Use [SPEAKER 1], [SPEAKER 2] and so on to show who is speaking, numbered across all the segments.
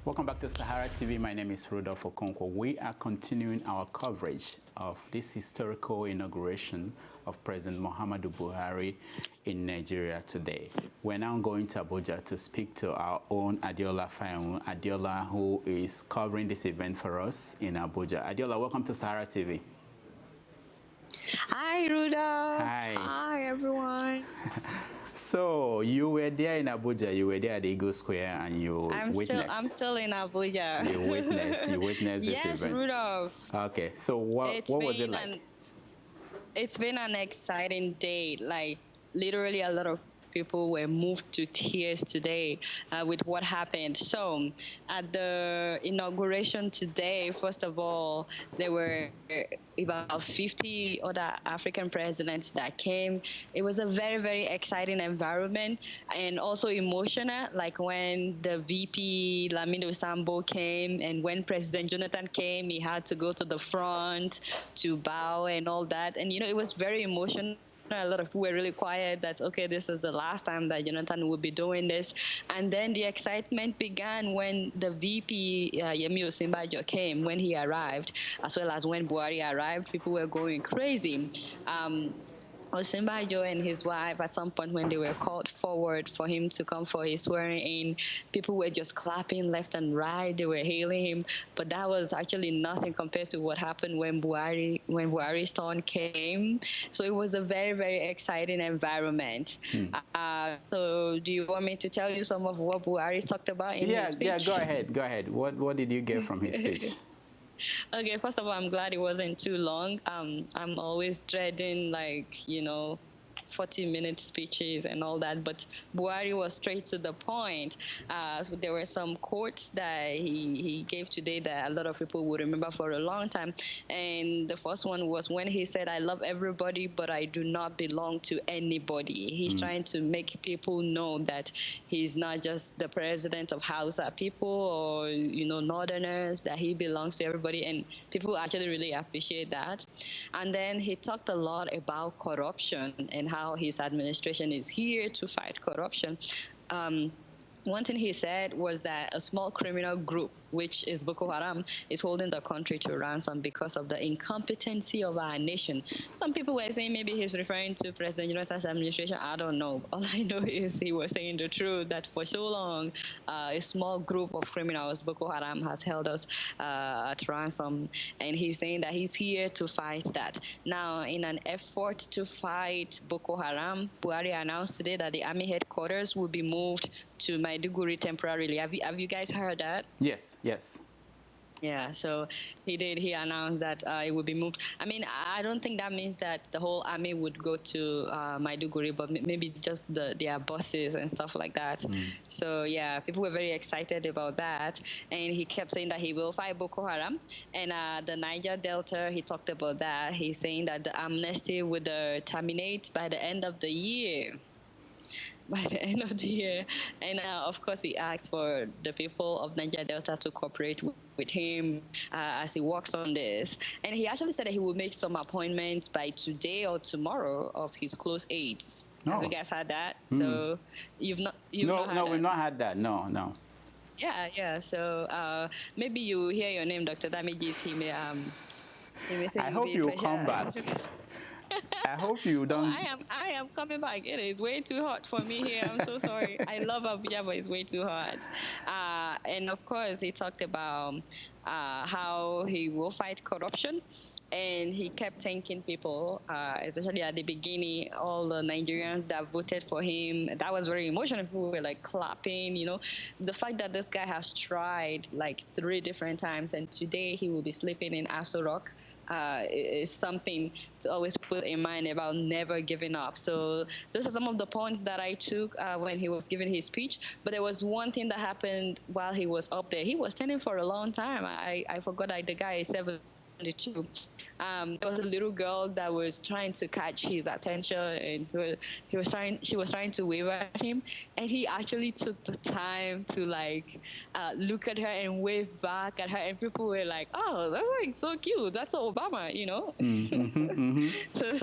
[SPEAKER 1] Welcome back to SaharaTV. My name is Rudolf Okonkwo. We are continuing our coverage of this historical inauguration of President Muhammadu Buhari in Nigeria today. We're now going to Abuja to speak to our own Adeola Fayehun. Adeola, who is covering this event for us in Abuja. Adeola, welcome to SaharaTV.
[SPEAKER 2] Hi, Rudolf.
[SPEAKER 1] Hi.
[SPEAKER 2] Hi, everyone.
[SPEAKER 1] So you were there in Abuja. You were there at the Eagle Square, and
[SPEAKER 2] I'm still in Abuja.
[SPEAKER 1] You witnessed this event.
[SPEAKER 2] Yes, Rudolf.
[SPEAKER 1] Okay. So what was it like?
[SPEAKER 2] It's been an exciting day. Like literally, a lot of people were moved to tears today with what happened. So at the inauguration today, first of all, there were about 50 other African presidents that came. It was a very, very exciting environment and also emotional, like when the VP Lamido Sambo came and when President Jonathan came, he had to go to the front to bow and all that. And, you know, it was very emotional. A lot of people were really quiet. That's okay. This is the last time that Jonathan will be doing this. And then the excitement began when the VP Yemi Osinbajo came, when he arrived, as well as when Buhari arrived. People were going crazy. Osinbajo and his wife, at some point when they were called forward for him to come for his swearing in, people were just clapping left and right. They were hailing him, but that was actually nothing compared to what happened when Buhari's turn came. So it was a very, very exciting environment. So do you want me to tell you some of what Buhari talked about in his speech?
[SPEAKER 1] Yeah, go ahead. What did you get from his speech?
[SPEAKER 2] Okay, first of all, I'm glad it wasn't too long. I'm always dreading, like, you know, 40-minute speeches and all that, but Buhari was straight to the point. So there were some quotes that he gave today that a lot of people would remember for a long time. And the first one was when he said, "I love everybody, but I do not belong to anybody." He's trying to make people know that he's not just the president of Hausa people or, you know, Northerners, that he belongs to everybody. And people actually really appreciate that. And then he talked a lot about corruption and how his administration is here to fight corruption. One thing he said was that a small criminal group, which is Boko Haram, is holding the country to ransom because of the incompetency of our nation. Some people were saying maybe he's referring to President Jonathan's administration. I don't know. All I know is he was saying the truth, that for so long, a small group of criminals, Boko Haram, has held us at ransom. And he's saying that he's here to fight that. Now, in an effort to fight Boko Haram, Buhari announced today that the army headquarters will be moved to Maiduguri temporarily. Have you guys heard that?
[SPEAKER 1] Yes.
[SPEAKER 2] Yeah, so he announced that it would be moved. I mean, I don't think that means that the whole army would go to Maiduguri, but maybe just their buses and stuff like that. So yeah, people were very excited about that. And he kept saying that he will fight Boko Haram. And the Niger Delta, he talked about that. He's saying that the amnesty would terminate by the end of the year. And of course, he asked for the people of Niger Delta to cooperate with him as he works on this. And he actually said that he will make some appointments by today or tomorrow of his close aides. Have you guys had that? So you've not
[SPEAKER 1] we've not had that. No.
[SPEAKER 2] Yeah. So maybe you hear your name, Dr. Damages. He may say
[SPEAKER 1] I hope you come back. I hope you don't.
[SPEAKER 2] I am coming back. It is way too hot for me here. I'm so sorry. I love Abuja, but it's way too hot. And of course, he talked about how he will fight corruption. And he kept thanking people, especially at the beginning, all the Nigerians that voted for him. That was very emotional. People were like clapping, you know. The fact that this guy has tried like 3 different times, and today he will be sleeping in Aso Rock. Is something to always put in mind about never giving up. So those are some of the points that I took when he was giving his speech. But there was one thing that happened while he was up there. He was standing for a long time. I forgot that the guy is 72. There was a little girl that was trying to catch his attention, and she was trying to wave at him, and he actually took the time to like look at her and wave back at her, and people were like, "Oh, that's like so cute. That's Obama," you know. So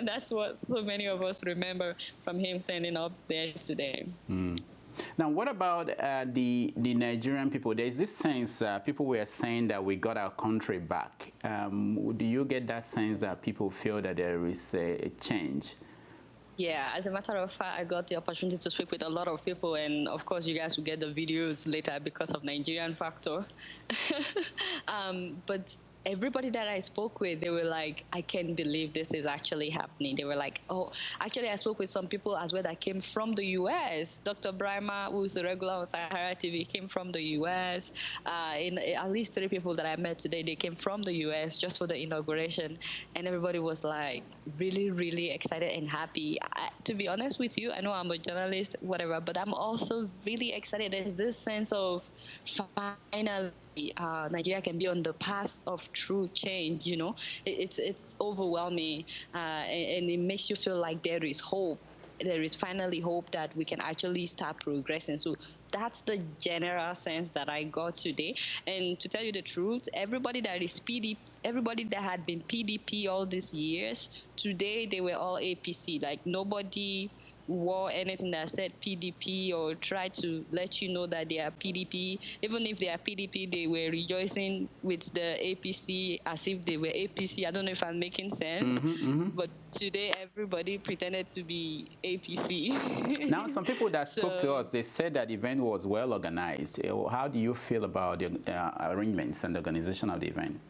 [SPEAKER 2] that's what so many of us remember from him standing up there today.
[SPEAKER 1] Now, what about the Nigerian people? There's this sense people were saying that we got our country back. Do you get that sense that people feel that there is a change?
[SPEAKER 2] Yeah, as a matter of fact, I got the opportunity to speak with a lot of people, and of course, you guys will get the videos later because of Nigerian factor. But everybody that I spoke with, they were like, I can't believe this is actually happening. They were like, oh, actually, I spoke with some people as well that came from the US. Dr. Brima, who's a regular on SaharaTV, came from the US. In at least 3 people that I met today, they came from the US just for the inauguration. And everybody was like really, really excited and happy. To be honest with you, I know I'm a journalist, whatever, but I'm also really excited. There's this sense of finally Nigeria can be on the path of true change. You know, it's overwhelming, and it makes you feel like there is hope. There is finally hope that we can actually start progressing. So that's the general sense that I got today. And to tell you the truth, everybody that is PDP, everybody that had been PDP all these years, today they were all APC. Like nobody wore anything that said PDP or tried to let you know that they are PDP. Even if they are PDP, they were rejoicing with the APC as if they were APC. I don't know if I'm making sense, but today everybody pretended to be APC.
[SPEAKER 1] Now, some people that spoke to us, they said that the event was well organized. How do you feel about the arrangements and the organization of the event?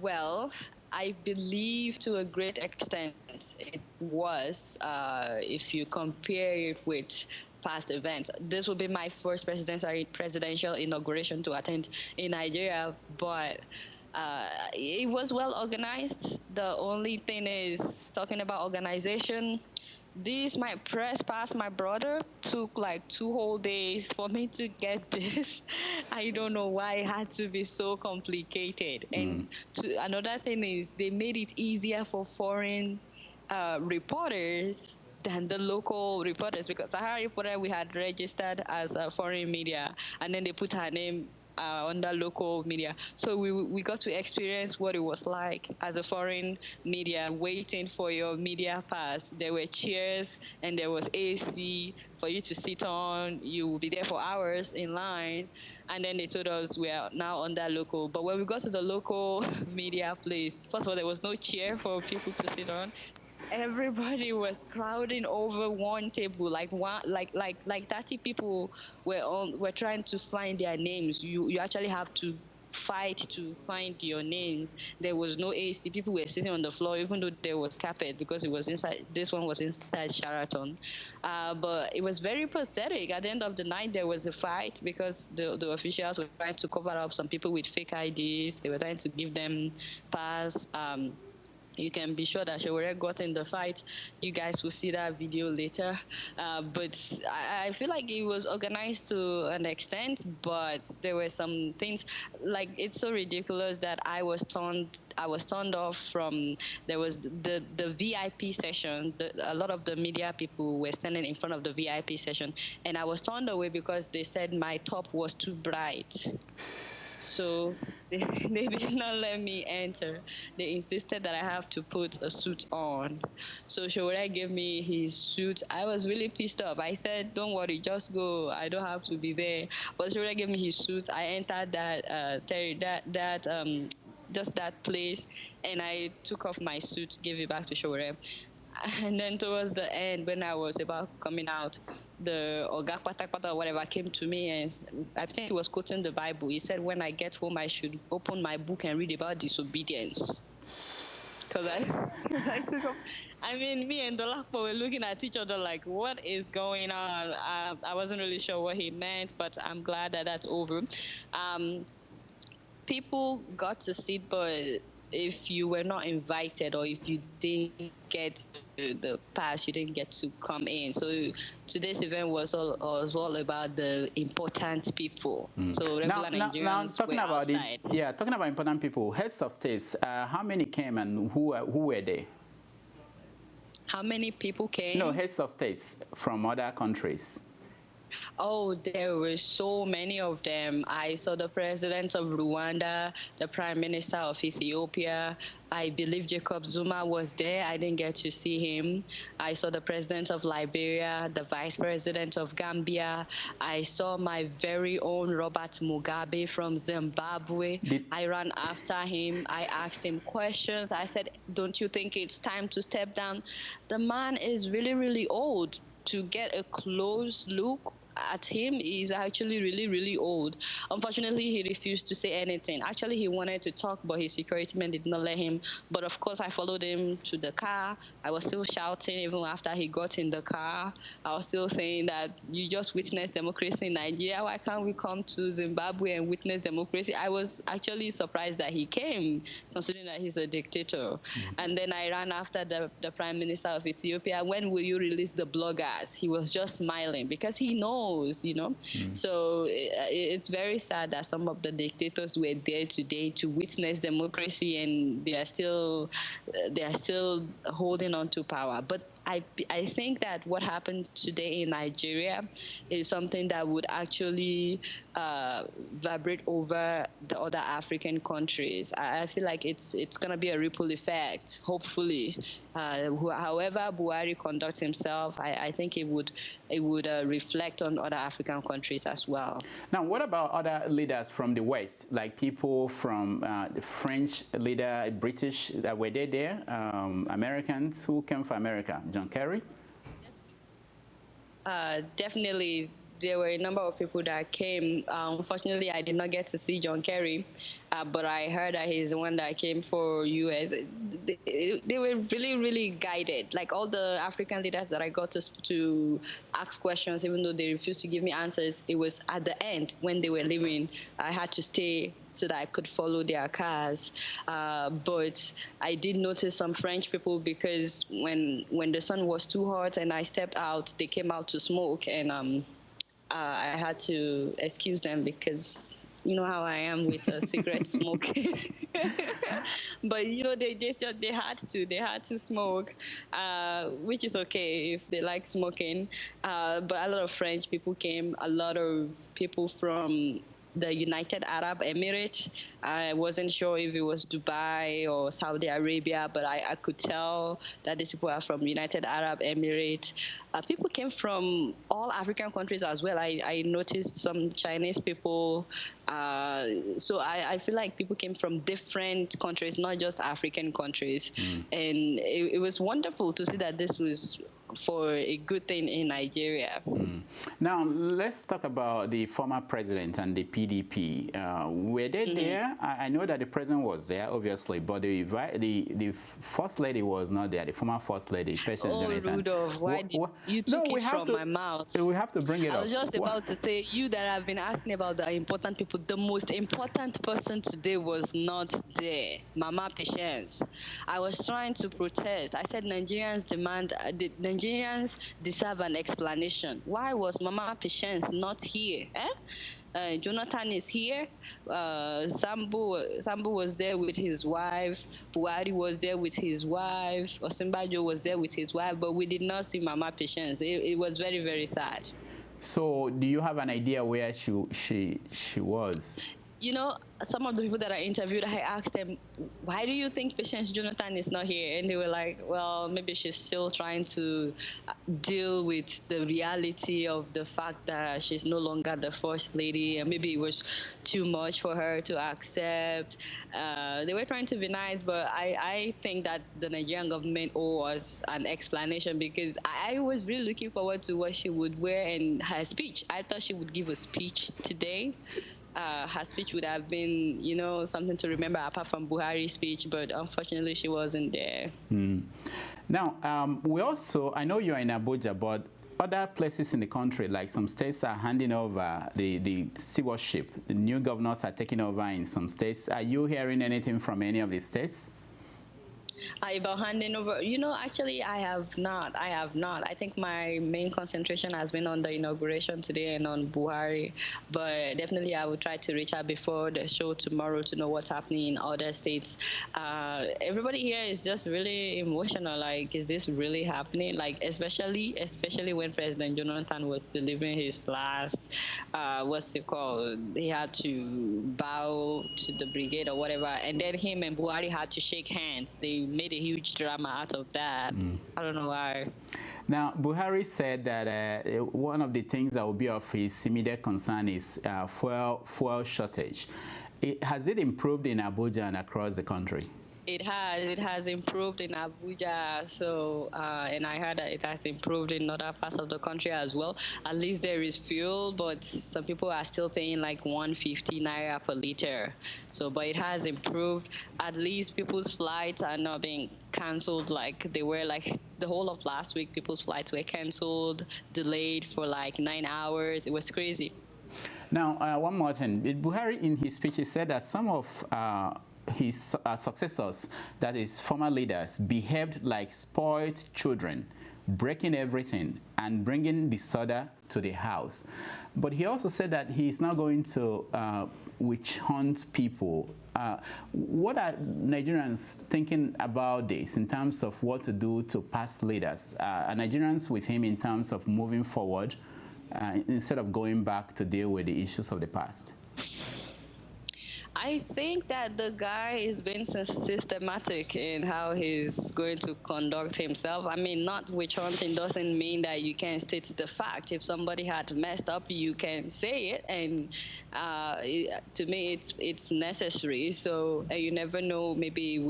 [SPEAKER 2] Well, I believe to a great extent it was, if you compare it with past events. This will be my first presidential inauguration to attend in Nigeria, but it was well organized. The only thing is, talking about organization, this, my press pass, my brother, took like 2 whole days for me to get this. I don't know why it had to be so complicated. And another thing is, they made it easier for foreign reporters than the local reporters, because Sahara Reporter, we had registered as a foreign media, and then they put her name under local media. So we got to experience what it was like as a foreign media, waiting for your media pass. There were chairs and there was AC for you to sit on. You will be there for hours in line. And then they told us we are now under local. But when we got to the local media place, first of all, there was no chair for people to sit on. Everybody was crowding over one table, like 30 people were trying to find their names. You actually have to fight to find your names. There was no AC. People were sitting on the floor, even though there was carpet, because it was inside. This one was inside Sheraton, but it was very pathetic. At the end of the night, there was a fight because the officials were trying to cover up some people with fake IDs. They were trying to give them pass. You can be sure that Shewere got in the fight. You guys will see that video later. But I feel like it was organized to an extent, but there were some things, like, it's so ridiculous that I was turned off from, there was the VIP session. A lot of the media people were standing in front of the VIP session, and I was turned away because they said my top was too bright. So they did not let me enter. They insisted that I have to put a suit on. So Showore gave me his suit. I was really pissed off. I said, don't worry, just go. I don't have to be there. But Showore gave me his suit. I entered just that place, and I took off my suit, gave it back to Showore. And then towards the end, when I was about coming out, the Oga Kwata or whatever came to me, and I think he was quoting the Bible. He said, when I get home, I should open my book and read about disobedience. Because I took off. I mean, me and Dolapo were looking at each other like, what is going on? I wasn't really sure what he meant, but I'm glad that that's over. People got to sit, but if you were not invited or if you didn't get the pass, you didn't get to come in. So today's event was all about the important people. So regular Nigerians
[SPEAKER 1] talking
[SPEAKER 2] were
[SPEAKER 1] about
[SPEAKER 2] outside.
[SPEAKER 1] Talking about important people, heads of states, how many came and who were they?
[SPEAKER 2] How many people came?
[SPEAKER 1] No, heads of states from other countries.
[SPEAKER 2] Oh, there were so many of them. I saw the president of Rwanda, the prime minister of Ethiopia. I believe Jacob Zuma was there. I didn't get to see him. I saw the president of Liberia, the vice president of Gambia. I saw my very own Robert Mugabe from Zimbabwe. I ran after him. I asked him questions. I said, don't you think it's time to step down? The man is really, really old. To get a close look at him, he's actually really, really old. Unfortunately, he refused to say anything. Actually, he wanted to talk, but his security men did not let him. But of course, I followed him to the car. I was still shouting even after he got in the car. I was still saying that you just witnessed democracy in Nigeria. Why can't we come to Zimbabwe and witness democracy? I was actually surprised that he came, considering that he's a dictator. And then I ran after the prime minister of Ethiopia. When will you release the bloggers? He was just smiling because he knows, you know. So it's very sad that some of the dictators were there today to witness democracy, and they are still holding on to power. But I think that what happened today in Nigeria is something that would actually vibrate over the other African countries. I feel like it's going to be a ripple effect, hopefully. However Buhari conducts himself, I think it would reflect on other African countries as well.
[SPEAKER 1] Now, what about other leaders from the West, like people from the French leader, British, were they there? Americans, who came from America? John Kerry?
[SPEAKER 2] Definitely, there were a number of people that came. Unfortunately, I did not get to see John Kerry, but I heard that he's the one that came for US. They were really, really guided. Like all the African leaders that I got to ask questions, even though they refused to give me answers, it was at the end when they were leaving. I had to stay so that I could follow their cars. But I did notice some French people because when the sun was too hot and I stepped out, they came out to smoke, and I had to excuse them because you know how I am with cigarette smoking. But you know, they had to smoke, which is okay if they like smoking. But a lot of French people came, a lot of people from the United Arab Emirates. I wasn't sure if it was Dubai or Saudi Arabia, but I could tell that these people are from United Arab Emirates. People came from all African countries as well. I noticed some Chinese people. So I feel like people came from different countries, not just African countries. And it was wonderful to see that this was for a good thing in Nigeria.
[SPEAKER 1] Now, let's talk about the former president and the PDP. Were they there? I know that the president was there, obviously, but the first lady was not there, the former first lady, Patience Jonathan.
[SPEAKER 2] Rudolf, why did you took it from my mouth?
[SPEAKER 1] We have to bring it up.
[SPEAKER 2] I was just about to say, you that have been asking about the important people, the most important person today was not there, Mama Patience. I was trying to protest. I said Nigerians Nigerians deserve an explanation. Why was Mama Patience not here? Jonathan is here. Sambu was there with his wife. Buhari was there with his wife. Osinbajo was there with his wife, but we did not see Mama Patience. It was very, very sad.
[SPEAKER 1] So, do you have an idea where she was?
[SPEAKER 2] You know, some of the people that I interviewed, I asked them, why do you think Patience Jonathan is not here? And they were like, well, maybe she's still trying to deal with the reality of the fact that she's no longer the first lady, and maybe it was too much for her to accept. They were trying to be nice, but I think that the Nigerian government owes us an explanation, because I was really looking forward to what she would wear in her speech. I thought she would give a speech today. Her speech would have been, you know, something to remember apart from Buhari's speech, but unfortunately she wasn't there.
[SPEAKER 1] Now, we also, I know you're in Abuja, but other places in the country, like some states are handing over the stewardship. The new governors are taking over in some states. Are you hearing anything from any of the states?
[SPEAKER 2] About handing over, actually, I have not. I have not. I think my main concentration has been on the inauguration today and on Buhari. But definitely, I will try to reach out before the show tomorrow to know what's happening in other states. Everybody here is just really emotional. Like, is this really happening? Like, especially when President Jonathan was delivering his last, what's it called? He had to bow to the brigade or whatever, and then him and Buhari had to shake hands. They made a huge drama out of that. I don't know why.
[SPEAKER 1] Now, Buhari said that one of the things that will be of his immediate concern is fuel shortage. Has it improved in Abuja and across the country?
[SPEAKER 2] It has improved in Abuja, so and I heard that it has improved in other parts of the country as well. At least there is fuel, but some people are still paying like 150 naira per liter. So, but it has improved. At least people's flights are not being cancelled like they were. Like the whole of last week, people's flights were cancelled, delayed for like 9 hours. It was crazy.
[SPEAKER 1] Now, one more thing. Buhari, in his speech, he said that some of his successors, that is former leaders, behaved like spoiled children, breaking everything and bringing disorder to the house. But he also said that he is not going to witch hunt people. What are Nigerians thinking about this in terms of what to do to past leaders? Are Nigerians with him in terms of moving forward instead of going back to deal with the issues of the past?
[SPEAKER 2] I think that the guy is being systematic in how he's going to conduct himself. I mean, not witch hunting doesn't mean that you can state the fact. If somebody had messed up, you can say it, and to me, it's necessary. So you never know. Maybe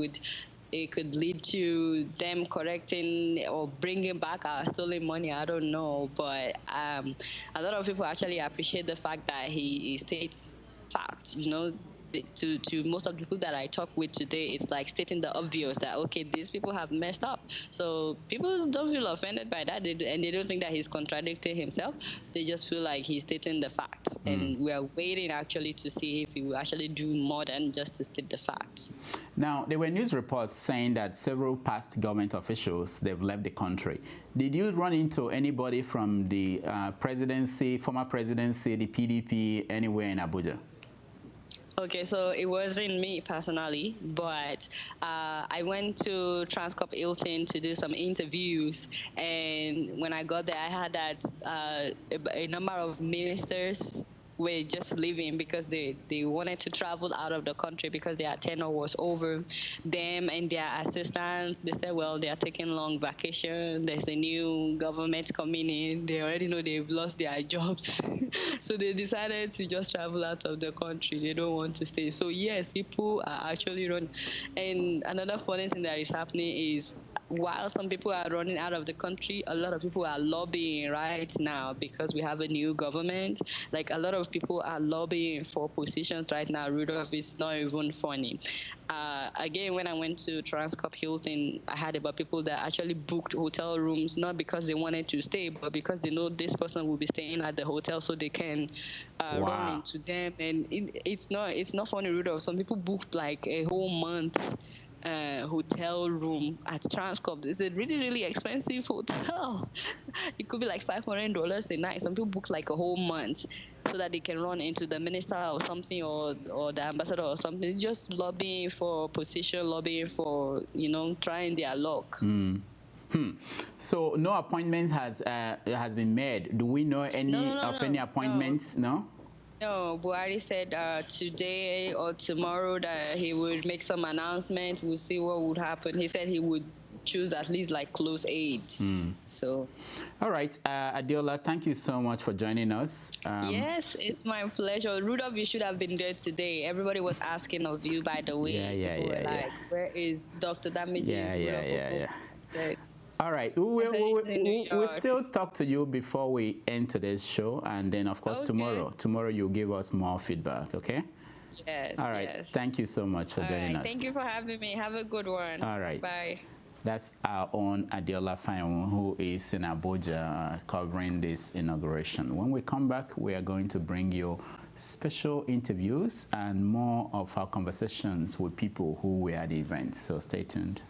[SPEAKER 2] it could lead to them correcting or bringing back our stolen money. I don't know, but a lot of people actually appreciate the fact that he states fact. To most of the people that I talk with today, it's like stating the obvious that, okay, these people have messed up. So people don't feel offended by that, and they don't think that he's contradicting himself. They just feel like he's stating the facts. And we are waiting actually to see if he will actually do more than just to state the facts.
[SPEAKER 1] Now, there were news reports saying that several past government officials, they've left the country. Did you run into anybody from the presidency, former presidency, the PDP, anywhere in Abuja?
[SPEAKER 2] Okay, so it wasn't me personally, but I went to Transcorp Hilton to do some interviews, and when I got there, I had that a number of ministers were just leaving because they wanted to travel out of the country because their tenure was over. Them and their assistants, they said, well, they are taking long vacation. There's a new government coming in. They already know they've lost their jobs. So they decided to just travel out of the country. They don't want to stay. So yes, people are actually running. And another funny thing that is happening is, while some people are running out of the country, a lot of people are lobbying right now because we have a new government. Like, a lot of people are lobbying for positions right now. Rudolf, is not even funny. Again, when I went to Transcorp Hilton, I heard about people that actually booked hotel rooms, not because they wanted to stay, but because they know this person will be staying at the hotel, so they can run into them. And it's not funny, Rudolf. Some people booked like a whole month hotel room at Transcorp. It's a really, really expensive hotel. It could be like $500 a night. Some people book like a whole month so that they can run into the minister or something, or the ambassador or something, just lobbying for position, lobbying for, trying their luck.
[SPEAKER 1] So no appointment has been made. Do we know any any appointments? No.
[SPEAKER 2] No, Buhari said today or tomorrow that he would make some announcement. We'll see what would happen. He said he would choose at least like close aides. So,
[SPEAKER 1] all right, Adeola, thank you so much for joining us.
[SPEAKER 2] Yes, it's my pleasure. Rudolf, you should have been there today. Everybody was asking of you, by the way.
[SPEAKER 1] Yeah.
[SPEAKER 2] Where is Dr. Damages?
[SPEAKER 1] Yeah.
[SPEAKER 2] So,
[SPEAKER 1] all right, we'll still talk to you before we end today's show, and then of course tomorrow you'll give us more feedback, okay?
[SPEAKER 2] Yes.
[SPEAKER 1] All right,
[SPEAKER 2] yes.
[SPEAKER 1] Thank you so much for joining us.
[SPEAKER 2] Thank you for having me. Have a good one.
[SPEAKER 1] All right.
[SPEAKER 2] Bye.
[SPEAKER 1] That's our own Adeola Fayehun, who is in Abuja covering this inauguration. When we come back, we are going to bring you special interviews and more of our conversations with people who were at the event. So stay tuned.